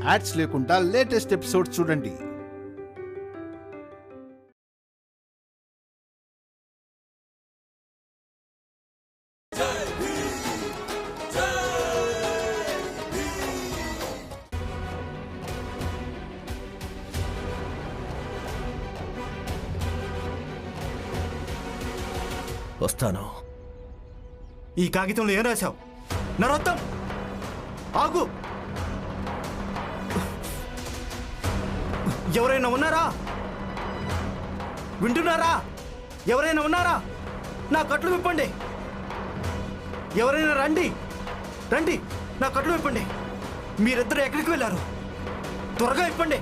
Ads లేకుండా latest episodes చూడండి. వస్తాను. ఈ కాగితంలో ఏం రాశావు? నరోత్తం, ఆగు! ఎవరైనా ఉన్నారా? వింటున్నారా? ఎవరైనా ఉన్నారా? నా కట్లు విప్పండి. ఎవరైనా రండి, రండి, నా కట్లు విప్పండి. మీరిద్దరు ఎక్కడికి వెళ్ళారు? త్వరగా విప్పండి.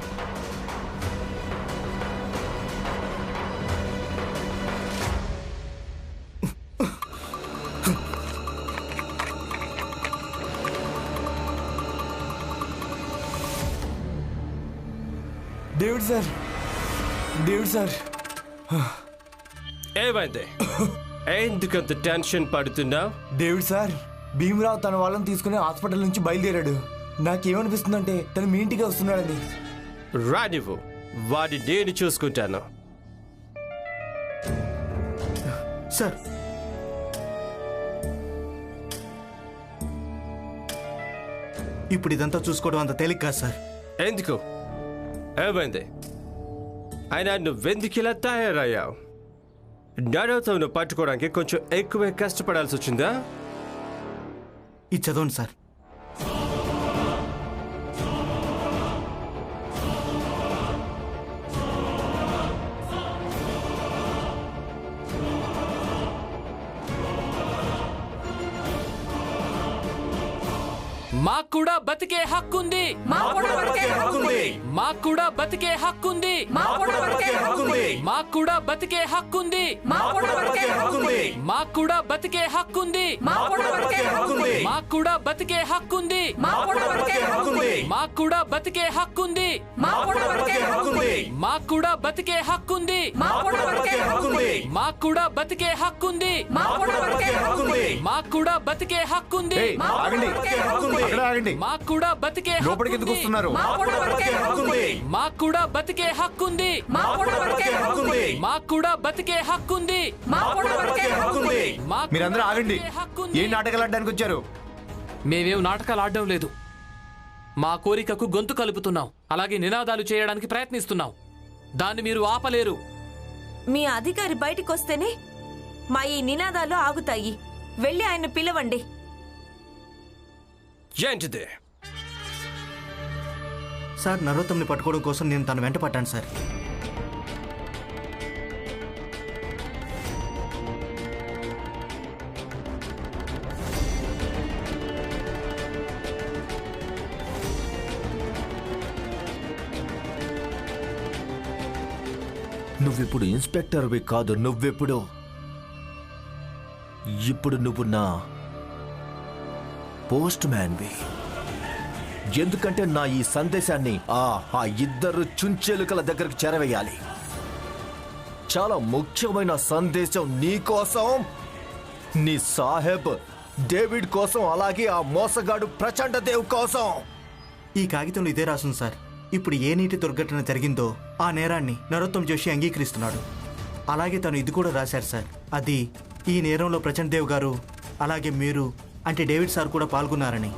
David sir, David sir. ఏమైంది? ఎందుకంత టెన్షన్ పడుతున్నావు? డేవిడ్ సార్, భీమరావు తన వాళ్ళని తీసుకుని హాస్పిటల్ నుంచి బయలుదేరాడు. నాకేమనిపిస్తుందంటే తను మీ ఇంటికి వస్తున్నాడని. రానివ్వు, వాడిని నేను చూసుకుంటాను. సార్, ఇప్పుడు ఇదంతా చూసుకోవడం అంత తేలిక కాదు సార్. ఎందుకు? ఏమైంది? అయినా నువ్వెందుకు ఇలా తయారయ్యావు? నరోత్తంను పట్టుకోవడానికి కొంచెం ఎక్కువే కష్టపడాల్సి వచ్చిందా? ఇది చదవండి సార్. మాకు కూడా బతికే హక్కుంది. మాకు కూడా బతికే హక్కుంది. మాకు కూడా బతికే హక్కుంది. మాకు కూడా బతికే హక్కుంది. మాకు కూడా బతికే హక్కుంది. మాకు కూడా బతికే హక్కుంది. మాకు కూడా బతికే హక్కుంది. మాకు కూడా బతికే హక్కుంది. మాకు కూడా బతికే హక్కుంది. మాకు కూడా బతికే హక్కుంది. మాకు కూడా బతికే హక్కుంది. మాకు కూడా బతికే హక్కుంది. మాకు కూడా బతికే హక్కుంది. మాకు కూడా బతికే హక్కుంది. మాకు కూడా బతికే హక్కుంది. మాకు కూడా బతికే హక్కుంది. మాకు కూడా బతికే హక్కుంది. మాకు కూడా బతికే లోపలికి ఎందుకు వస్తున్నారు? మాకు కూడా బతికే హక్కుంది. మాకు కూడా బతికే హక్కుంది. మాకు కూడా బతికే హక్కుంది. మాకు కూడా బతికే హక్కుంది. మాకు కూడా బతికే హక్కుంది. మీరందరూ ఆగండి. ఏం నాటకాలు ఆడడానికి వచ్చారు? మేమేం నాటకాలు ఆడడం లేదు. మా కోరికకు గొంతు కలుపుతున్నాం, అలాగే నినాదాలు చేయడానికి ప్రయత్నిస్తున్నాం. దాన్ని మీరు ఆపలేరు. మీ అధికారి బయటికి వస్తేనే మా ఈ నినాదాలు ఆగుతాయి. వెళ్ళి ఆయన పిలవండి. ఏంటిది? సార్, నరోత్తంని పట్టుకోవడం కోసం నేను తన వెంట పట్టాను సార్. నువ్విప్పుడు ఇన్స్పెక్టర్వి కాదు, ఇప్పుడు నువ్వు నా పోస్ట్ మ్యాన్వి. ఎందుకంటే నా ఈ సందేశాన్ని ఆ ఇద్దరు చుంచెలుకల దగ్గరకు చేరవేయాలి. చాలా ముఖ్యమైన సందేశం నీ కోసం, నీ సాహెబ్ డేవిడ్ కోసం, అలాగే ఆ మోసగాడు ప్రచండ దేవ్ కోసం. ఈ కాగితంలో ఇదే రాసుంది సార్. ఇప్పుడు ఏ నీటి దుర్ఘటన జరిగిందో ఆ నేరాన్ని నరోత్తం జోషి అంగీకరిస్తున్నాడు. అలాగే తను ఇది కూడా రాశారు సార్. అది ఈ నేరంలో ప్రచండ్ దేవ్ గారు అలాగే మీరు అంటే డేవిడ్ సార్ కూడా పాల్గొన్నారని.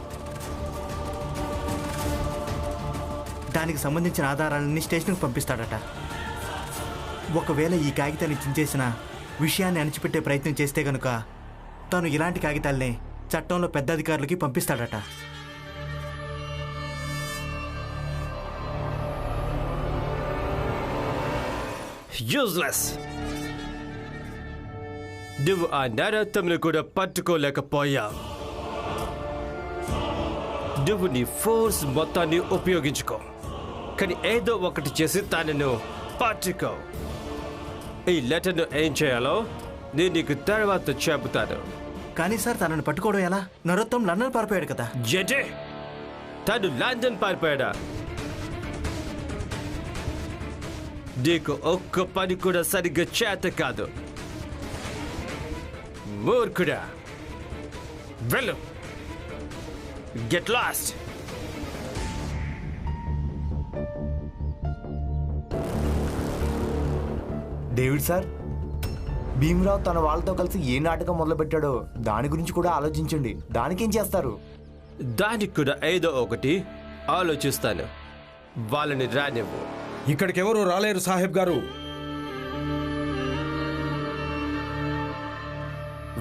దానికి సంబంధించిన ఆధారాలన్నీ స్టేషన్కి పంపిస్తాడట. ఒకవేళ ఈ కాగితాన్ని చించేసిన విషయాన్ని అణిచిపెట్టే ప్రయత్నం చేస్తే గనుక తను ఇలాంటి కాగితాలనే చట్టంలో పెద్ద అధికారులకి పంపిస్తాడట. యూజ్లెస్. నువ్వు ఆ నరోత్తంను కూడా పట్టుకోలేకపోయావు. నువ్వు నీ ఫోర్స్ మొత్తాన్ని ఉపయోగించుకో, కానీ ఏదో ఒకటి చేసి తనను పట్టుకో. ఈ లెటర్ను ఏం చేయాలో నేను నీకు తర్వాత చెబుతాను. కానీ సార్, తనని పట్టుకోవడం ఎలా? నరోత్తం లండన్ పారిపోయాడు కదా. ఏంటి? తను లండన్ పారిపోయాడా? నీకు ఒక్క పని కూడా సరిగ్గా చేత కాదు. మూర్ఖుడా, వెళ్ళు. Get lost. David sir, Bhimarao తన వాళ్ళతో కలిసి ఏ నాటకం మొదలుపెట్టాడో దాని గురించి కూడా ఆలోచించండి. దానికేం చేస్తారు? దానికి కూడా ఏదో ఒకటి ఆలోచిస్తాను. వాళ్ళని రానివ్వు. ఇక్కడికెవరూ రాలేరు సాహెబ్ గారు.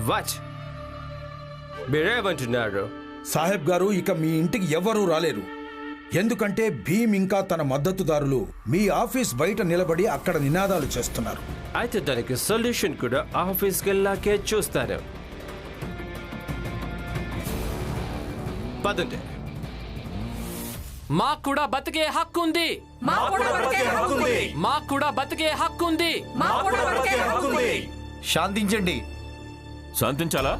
వాట్? మీరేమంటున్నారు? సాహెబ్ గారు, ఇక మీ ఇంటికి ఎవ్వరూ రాలేరు. ఎందుకంటే భీమ్ ఇంకా తన మద్దతుదారులు మీ ఆఫీస్ బయట నిలబడి అక్కడ నినాదాలు చేస్తున్నారు. అయితే దానికి సొల్యూషన్ కూడా ఆఫీస్కి వెళ్ళాకే చూస్తాను. పదండి. మాకు కూడా బతికే హక్కు ఉంది. మాకు కూడా బతికే హక్కు ఉంది. శాంతించండి. శాంతించాలా?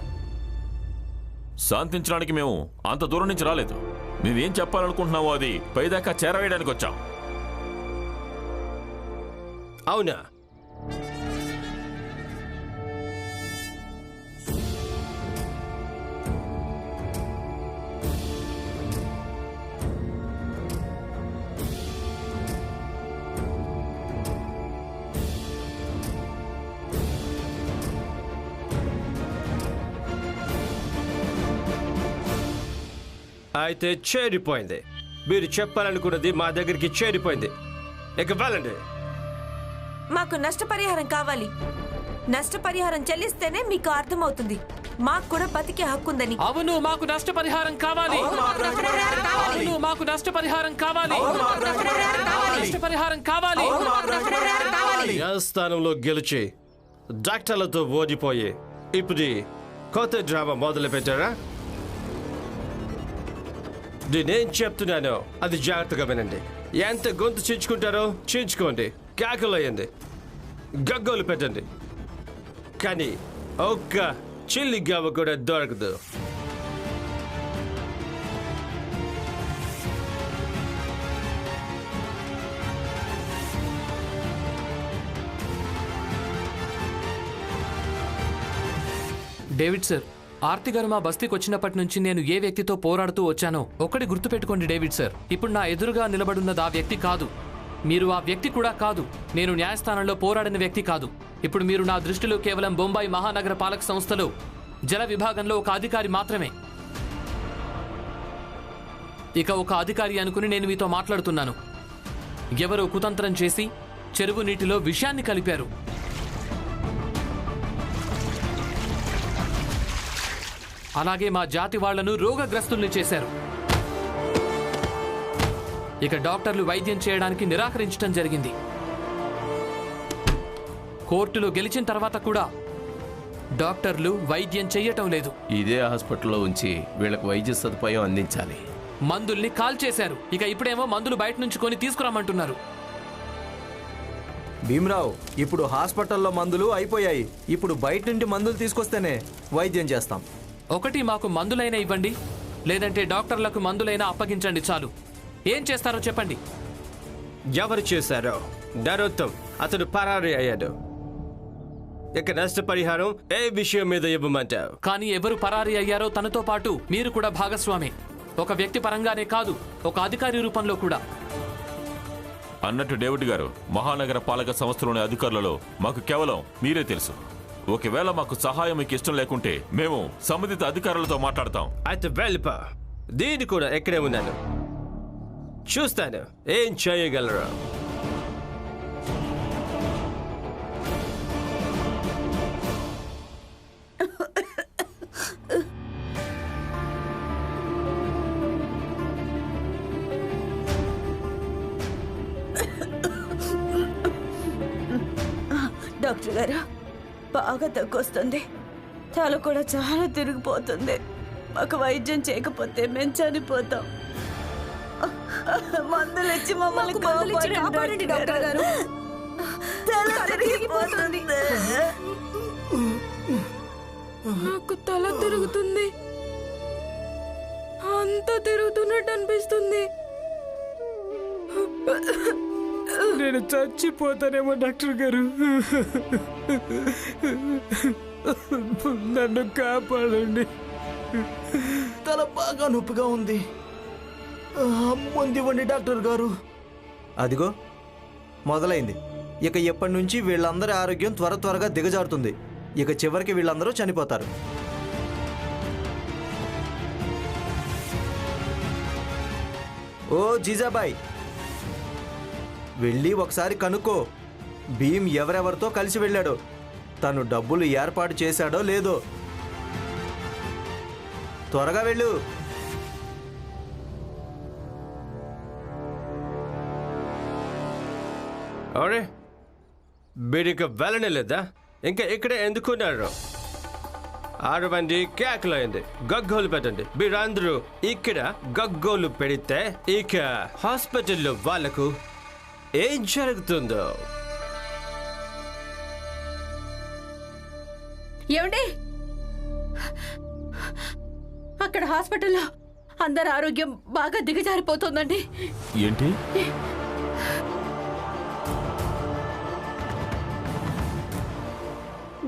శాంతించడానికి మేము అంత దూరం నుంచి రాలేదు. మేమేం చెప్పాలనుకుంటున్నామో అది పైదాకా చేరవేయడానికి వచ్చాం. అవునా? అయితే చేరిపోయింది. మీరు చెప్పాలనుకున్నది మా దగ్గరికి చేరిపోయింది. ఇక వెళ్ళండి. మాకు నష్టపరిహారం కావాలి. నష్టపరిహారం చెల్లిస్తేనే మీకు అర్థమవుతుంది మాకు కూడా బతికే హక్కుందని. అవును, మాకు నష్టపరిహారం కావాలి. అవును, మాకు నష్టపరిహారం కావాలి. నష్టపరిహారం కావాలి. న్యాయస్థానంలో గెలిచి డాక్టర్లతో ఓడిపోయి ఇప్పుడు కొత్త డ్రామా మొదలు పెట్టారా? నేనేం చెప్తున్నానో అది జాగ్రత్తగా వినండి. ఎంత గొంతు చించుకుంటారో చించుకోండి, కేకలేయండి, గగ్గోలు పెట్టండి, కానీ ఒక్క చిల్లి గవ్వ కూడా దొరకదు. డేవిడ్ సార్, ఆర్తి గారు మా బస్తీకి వచ్చినప్పటి నుంచి నేను ఏ వ్యక్తితో పోరాడుతూ వచ్చానో ఒకటి గుర్తుపెట్టుకోండి డేవిడ్ సార్. ఇప్పుడు నా ఎదురుగా నిలబడున్నది ఆ వ్యక్తి కాదు. మీరు ఆ వ్యక్తి కూడా కాదు. నేను న్యాయస్థానంలో పోరాడిన వ్యక్తి కాదు. ఇప్పుడు మీరు నా దృష్టిలో కేవలం బొంబాయి మహానగర పాలక సంస్థలో జల విభాగంలో ఒక అధికారి మాత్రమే. ఇక ఒక అధికారి అనుకుని నేను మీతో మాట్లాడుతున్నాను. ఎవరో కుతంత్రం చేసి చెరువు నీటిలో విషాన్ని కలిపారు. అలాగే మా జాతి వాళ్లను రోగగ్రస్తుల్ని చేశారు. ఇక డాక్టర్లు వైద్యం చేయడానికి నిరాకరించడం జరిగింది. కోర్టులో గెలిచిన తర్వాత కూడా డాక్టర్లు వైద్యం చెయ్యటం లేదు. ఇదే హాస్పిటల్లో ఉంచి వీళ్ళకు వైద్య సదుపాయం అందించాలి. మందుల్ని కాల్చేశారు. ఇక ఇప్పుడేమో మందులు బయట నుంచి కొని తీసుకురమ్మంటున్నారు. భీమరావు, ఇప్పుడు హాస్పిటల్లో మందులు అయిపోయాయి. ఇప్పుడు బయట నుండి మందులు తీసుకొస్తేనే వైద్యం చేస్తాం. ఒకటి మాకు మందులైనా ఇవ్వండి, లేదంటే డాక్టర్లకు మందులైనా అప్పగించండి. చాలు. ఏం చేస్తారో చెప్పండి. ఎవరు చేశారో? నరోత్తం. అతడు పరారీ అయ్యాడు. ఇక నష్టపరిహారం ఏ విషయం మీద ఇవ్వమంటావు? కానీ ఎవరు పరారీ అయ్యారో తనతో పాటు మీరు కూడా భాగస్వామే. ఒక వ్యక్తి పరంగానే కాదు, ఒక అధికారి రూపంలో కూడా. అన్నట్టు డేవిడ్ గారు, మహానగర పాలక సంస్థలోని అధికారులలో మాకు కేవలం మీరే తెలుసు. ఒకవేళ మాకు సహాయం మీకు ఇష్టం లేకుంటే మేము సంబంధిత అధికారులతో మాట్లాడతాం. అయితే వెళ్ళిపో. దీని కూడా ఎక్కడే ఉన్నాను, చూస్తాను ఏం చేయగలరు. డాక్టర్ గారు, బాగా తగ్గొస్తుంది. తల కూడా చాలా తిరిగిపోతుంది. మాకు వైద్యం చేయకపోతే మేము చనిపోతాం. మందులు ఇచ్చి మమ్మల్ని కాపాడండి డాక్టర్ గారు. తల తిరిగిపోతుంది. నాకు తల తిరుగుతుంది. అంతా తిరుగుతున్నట్టు అనిపిస్తుంది. నేను చచ్చిపోతానేమో డాక్టర్ గారు. నన్ను కాపాడండి. తల బాగా నొప్పిగా ఉంది. మందివ్వండి డాక్టర్ గారు. అదిగో మొదలైంది. ఇక ఎప్పటి నుంచి వీళ్ళందరి ఆరోగ్యం త్వరగా దిగజారుతుంది. ఇక చివరికి వీళ్ళందరూ చనిపోతారు. ఓ జీజాబాయ్, వెళ్ళి ఒకసారి కనుక్కో భీమ్ ఎవరెవరితో కలిసి వెళ్ళాడో, తను డబ్బులు ఏర్పాటు చేశాడో లేదో. త్వరగా వెళ్ళు. అరే వీడికి వెళ్ళనే లేదా? ఇంకా ఇక్కడే ఎందుకున్నారు? 6 మంది కేకలైంది, గగ్గోలు పెట్టండి. మీరందరూ ఇక్కడ గగ్గోలు పెడితే ఇక హాస్పిటల్లో వాళ్లకు ఏం జరుగుతుందో. ఏమండి, అక్కడ హాస్పిటల్లో అందరి ఆరోగ్యం బాగా దిగజారిపోతుందండి. ఏంటి?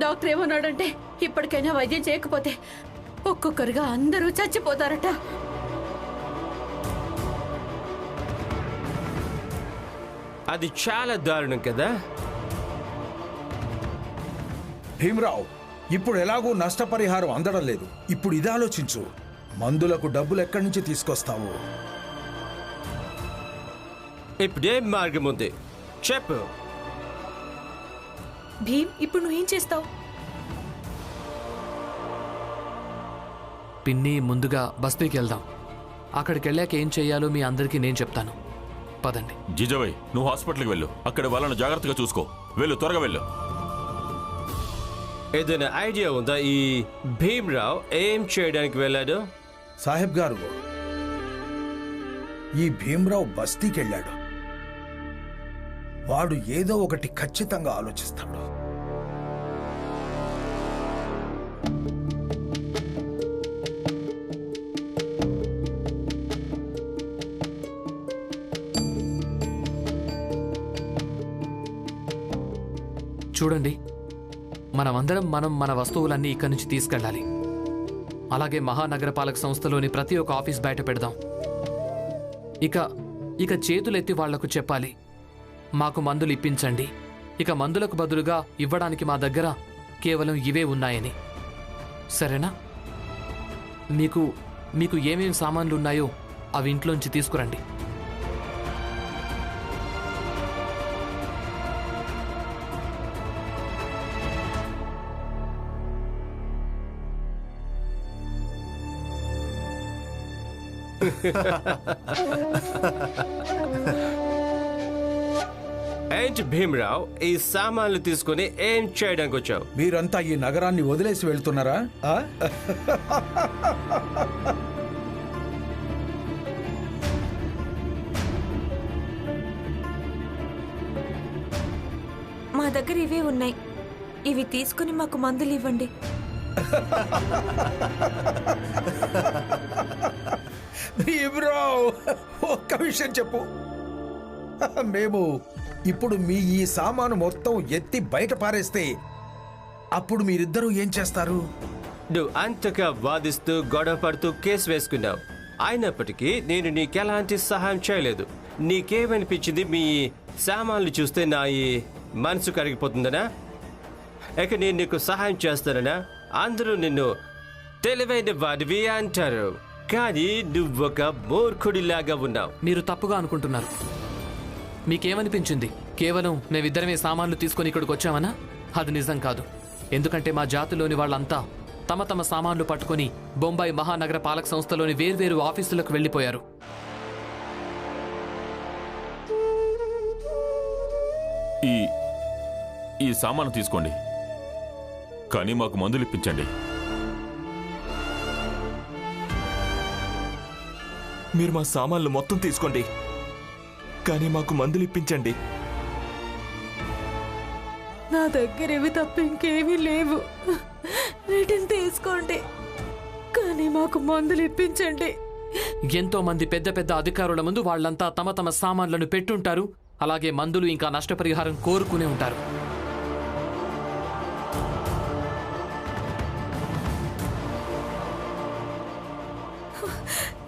డాక్టర్ ఏమన్నాడంటే ఇప్పటికైనా వైద్యం చేయకపోతే ఒక్కొక్కరుగా అందరూ చచ్చిపోతారట. అది చాలా దారుణం కదా. భీమరావు, ఇప్పుడు ఎలాగూ నష్టపరిహారం అందడం లేదు. ఇప్పుడు ఇది ఆలోచించు, మందులకు డబ్బులు ఎక్కడి నుంచి తీసుకొస్తావు? ఇప్పుడేం మార్గం ఉంది చెప్పు. భీమ్, ఇప్పుడు నువ్వేం చేస్తావు? పిన్ని, ముందుగా బస్తీకి వెళ్దాం. అక్కడికి వెళ్ళాక ఏం చెయ్యాలో మీ అందరికీ నేను చెప్తాను. పదండి. జిజాబాయ్, నువ్వు హాస్పిటల్కి వెళ్ళు. అక్కడ వాళ్ళను జాగ్రత్తగా చూసుకో. వెళ్ళు, త్వరగా వెళ్ళు. ఏదైనా ఐడియా ఉందా ఈ భీమ్రావ్ ఏం చేయడానికి వెళ్ళాడు? సాహెబ్ గారు, ఈ భీమరావు బస్తీకి వెళ్ళాడు. వాడు ఏదో ఒకటి ఖచ్చితంగా ఆలోచిస్తాడు. చూడండి, మనమందరం మన వస్తువులన్నీ ఇక్కడి నుంచి తీసుకెళ్ళాలి. అలాగే మహానగరపాలక సంస్థలోని ప్రతి ఒక్క ఆఫీస్ బయట పెడదాం. ఇక చేతులెత్తి వాళ్లకు చెప్పాలి, మాకు మందులు ఇప్పించండి. ఇక మందులకు బదులుగా ఇవ్వడానికి మా దగ్గర కేవలం ఇవే ఉన్నాయని. సరేనా? మీకు ఏమేమి సామాన్లు ఉన్నాయో అవి ఇంట్లోంచి తీసుకురండి. ఏంటి భీమ్రావ్, ఈ సామాన్లు తీసుకుని ఏం చేయడానికి వచ్చావు? మీరంతా ఈ నగరాన్ని వదిలేసి వెళ్తున్నారా? మా దగ్గర ఇవే ఉన్నాయి. ఇవి తీసుకుని మాకు మందులు ఇవ్వండి. భీమరావ్, ఒక్క విషయం చెప్పు. మేము ఇప్పుడు మీ ఈ సామాను మొత్తం ఎత్తి బయట పారేస్తే అప్పుడు మీరిద్దరూ ఏం చేస్తారు? నువ్వు అంతగా వాదిస్తూ గొడవ పడుతూ కేసు వేసుకున్నావు. అయినప్పటికీ నేను నీకెలాంటి సహాయం చేయలేదు. నీకేమనిపించింది? మీ సామాన్లు చూస్తే నా ఈ మనసు కరిగిపోతుందనా? ఇక నేను నీకు సహాయం చేస్తానన్నా? అందరూ నిన్ను తెలివైన వాడివి అంటారు, కానీ నువ్వొక మూర్ఖుడిలాగా ఉన్నావు. మీరు తప్పుగా అనుకుంటున్నారు. మీకేమనిపించింది? కేవలం మేమిద్దరమే సామాన్లు తీసుకొని ఇక్కడికి వచ్చామనా? అది నిజం కాదు. ఎందుకంటే మా జాతిలోని వాళ్ళంతా తమ సామాన్లు పట్టుకుని బొంబాయి మహానగర పాలక సంస్థలోని వేర్వేరు ఆఫీసులకు వెళ్ళిపోయారు. ఈ సామాను తీసుకోండి, కానీ మాకు మందులు ఇప్పించండి. మీరు మా సామాన్లు మొత్తం తీసుకోండి, కానీ మాకు మందులు ఇప్పించండి. నా దగ్గర ఇవి తప్ప ఇంకేమీ లేవు. వీటిని తీసుకోండి, కానీ మాకు మందులు ఇప్పించండి. ఎంతో మంది పెద్ద పెద్ద అధికారుల ముందు వాళ్ళంతా తమ సామాన్లను పెట్టుంటారు. అలాగే మందులు ఇంకా నష్టపరిహారం కోరుకునే ఉంటారు.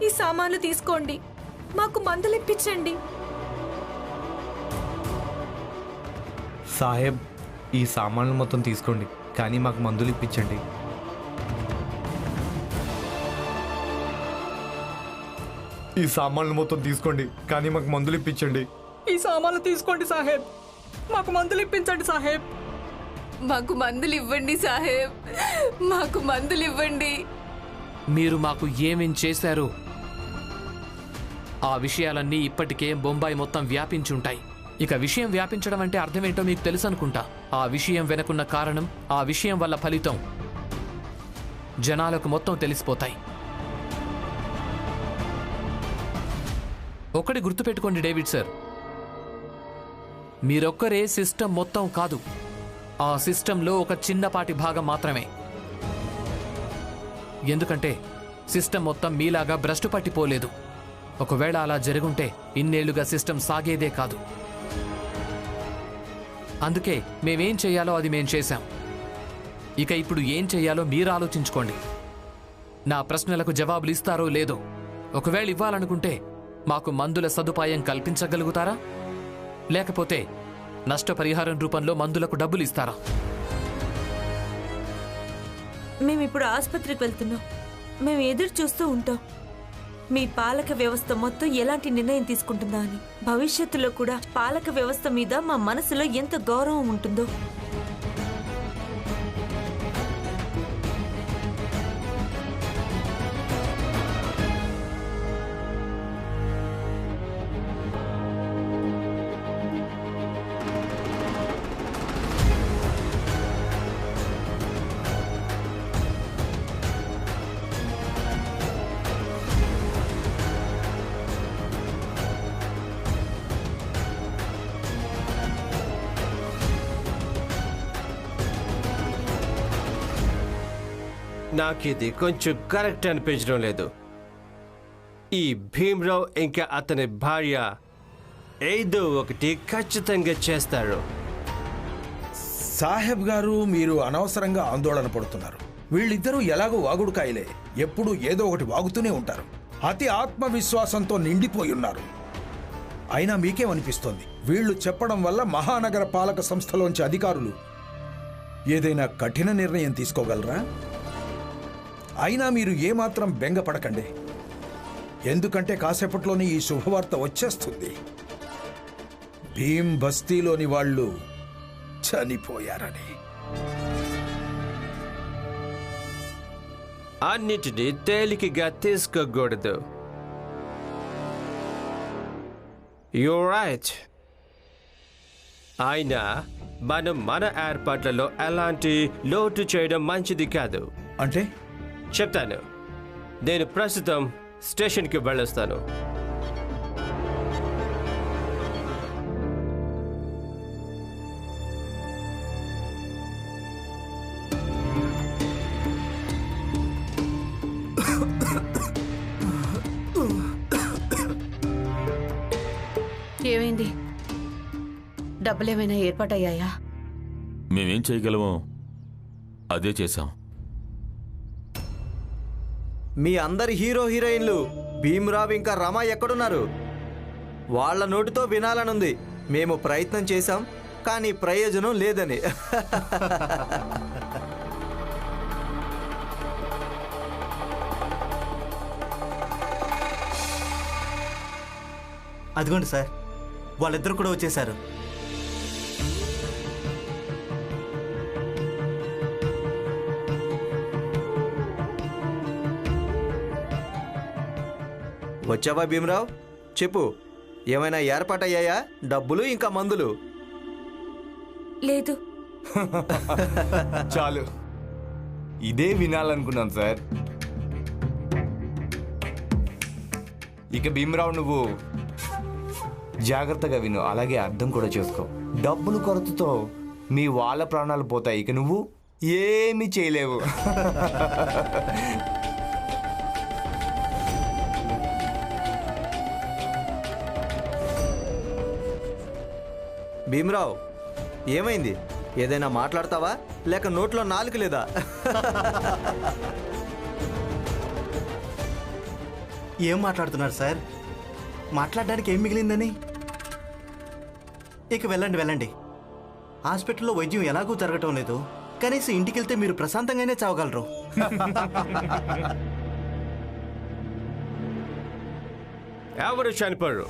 ఈ సామాన్లు తీసుకోండి, మాకు మందులు ఇప్పించండి. సాహెబ్, ఈ సామాన్లు మొత్తం తీసుకోండి, కానీ మాకు మందులు ఇప్పించండి. ఈ సామాన్లు మొత్తం తీసుకోండి, కానీ మాకు మందులు ఇప్పించండి. ఈ సామాన్లు తీసుకోండి సాహెబ్, మాకు మందులు ఇప్పించండి సాహెబ్. మాకు మందులు ఇవ్వండి సాహెబ్, మాకు మందులు ఇవ్వండి. మీరు మాకు ఏమేం చేశారు? ఆ విషయాలన్నీ ఇప్పటికే బొంబాయి మొత్తం వ్యాపించుంటాయి. ఇక విషయం వ్యాపించడం అంటే అర్థమేంటో మీకు తెలుసు అనుకుంటా. ఆ విషయం వెనుకున్న కారణం, ఆ విషయం వల్ల ఫలితం జనాలకు మొత్తం తెలిసిపోతాయి. ఒకటి గుర్తుపెట్టుకోండి డేవిడ్ సార్, మీరొక్కరే సిస్టమ్ మొత్తం కాదు, ఆ సిస్టంలో ఒక చిన్నపాటి భాగం మాత్రమే. ఎందుకంటే సిస్టమ్ మొత్తం మీలాగా భ్రష్టు పట్టిపోలేదు. ఒకవేళ అలా జరుగుంటే ఇన్నేళ్లుగా సిస్టమ్ సాగేదే కాదు. అందుకే మేమేం చేయాలో అది మేం చేశాం. ఇక ఇప్పుడు ఏం చేయాలో మీరు ఆలోచించుకోండి. నా ప్రశ్నలకు జవాబులు ఇస్తారో లేదో. ఒకవేళ ఇవ్వాలనుకుంటే మాకు మందుల సదుపాయం కల్పించగలుగుతారా, లేకపోతే నష్టపరిహారం రూపంలో మందులకు డబ్బులు ఇస్తారా? మేమిప్పుడు ఆసుపత్రికి వెళ్తున్నాం. మేము ఎదురు చూస్తూ ఉంటాం మీ పాలక వ్యవస్థ మొత్తం ఎలాంటి నిర్ణయం తీసుకుంటుందా అని. భవిష్యత్తులో కూడా పాలక వ్యవస్థ మీద మా మనసులో ఎంత గౌరవం ఉంటుందో. నాకిది కొంచెం కరెక్ట్ అనిపించడం లేదు. ఈ భీమ్రావ్ ఇంకా అతని భార్య ఏదో ఒకటి ఖచ్చితంగా చేస్తారు. సాహెబ్ గారు, మీరు అనవసరంగా ఆందోళన పడుతున్నారు. వీళ్ళిద్దరూ ఎలాగో వాగుడుకాయలే, ఎప్పుడూ ఏదో ఒకటి వాగుతూనే ఉంటారు. అతి ఆత్మవిశ్వాసంతో నిండిపోయి ఉన్నారు. అయినా మీకేమనిపిస్తోంది? వీళ్ళు చెప్పడం వల్ల మహానగర పాలక సంస్థలోంచి అధికారులు ఏదైనా కఠిన నిర్ణయం తీసుకోగలరా? అయినా మీరు ఏమాత్రం బెంగపడకండి, ఎందుకంటే కాసేపట్లోనే ఈ శుభవార్త వచ్చేస్తుంది. భీమ్ బస్తీలోని వాళ్ళు చనిపోయారని. అన్నిటినీ తేలికగా తీసుకోకూడదు. You're right. అయినా మనం మన ఏర్పాట్లలో ఎలాంటి లోటు చేయడం మంచిది కాదు. అంటే చెప్తాను. నేను ప్రస్తుతం స్టేషన్కి వెళ్ళొస్తాను. ఏమైంది? డబ్బులేమైనా ఏర్పాటయ్యాయా? మేమేం చేయగలమో అదే చేశాం. మీ అందరి హీరో హీరోయిన్లు భీమ్రావ్ ఇంకా రమ ఎక్కడున్నారు? వాళ్ళ నోటితో వినాలనుంది. మేము ప్రయత్నం చేశాం, కానీ ప్రయోజనం లేదని. అదిగోండి సార్, వాళ్ళిద్దరు కూడా వచ్చేశారు. వచ్చావా భీమ్రావ్? చెప్పు, ఏమైనా ఏర్పాటయ్యాయా? డబ్బులు ఇంకా మందులు? లేదు. చాలు, ఇదే వినాలనుకున్నాను సార్. ఇక భీమ్రావ్, నువ్వు జాగ్రత్తగా విను, అలాగే అర్థం కూడా చేసుకో. డబ్బులు కొరతతో మీ వాళ్ళ ప్రాణాలు పోతాయి. ఇక నువ్వు ఏమీ చేయలేవు. భీమ్రావ్, ఏమైంది? ఏదైనా మాట్లాడతావా, లేక నోట్లో నాలుక లేదా? ఏం మాట్లాడుతున్నారు సార్? మాట్లాడడానికి ఏం మిగిలిందని? ఇక వెళ్ళండి వెళ్ళండి, హాస్పిటల్లో వైద్యం ఎలాగూ జరగటం లేదు, కనీసం ఇంటికి వెళ్తే మీరు ప్రశాంతంగానే చావగలరు. ఎవరు చనిపోయారు?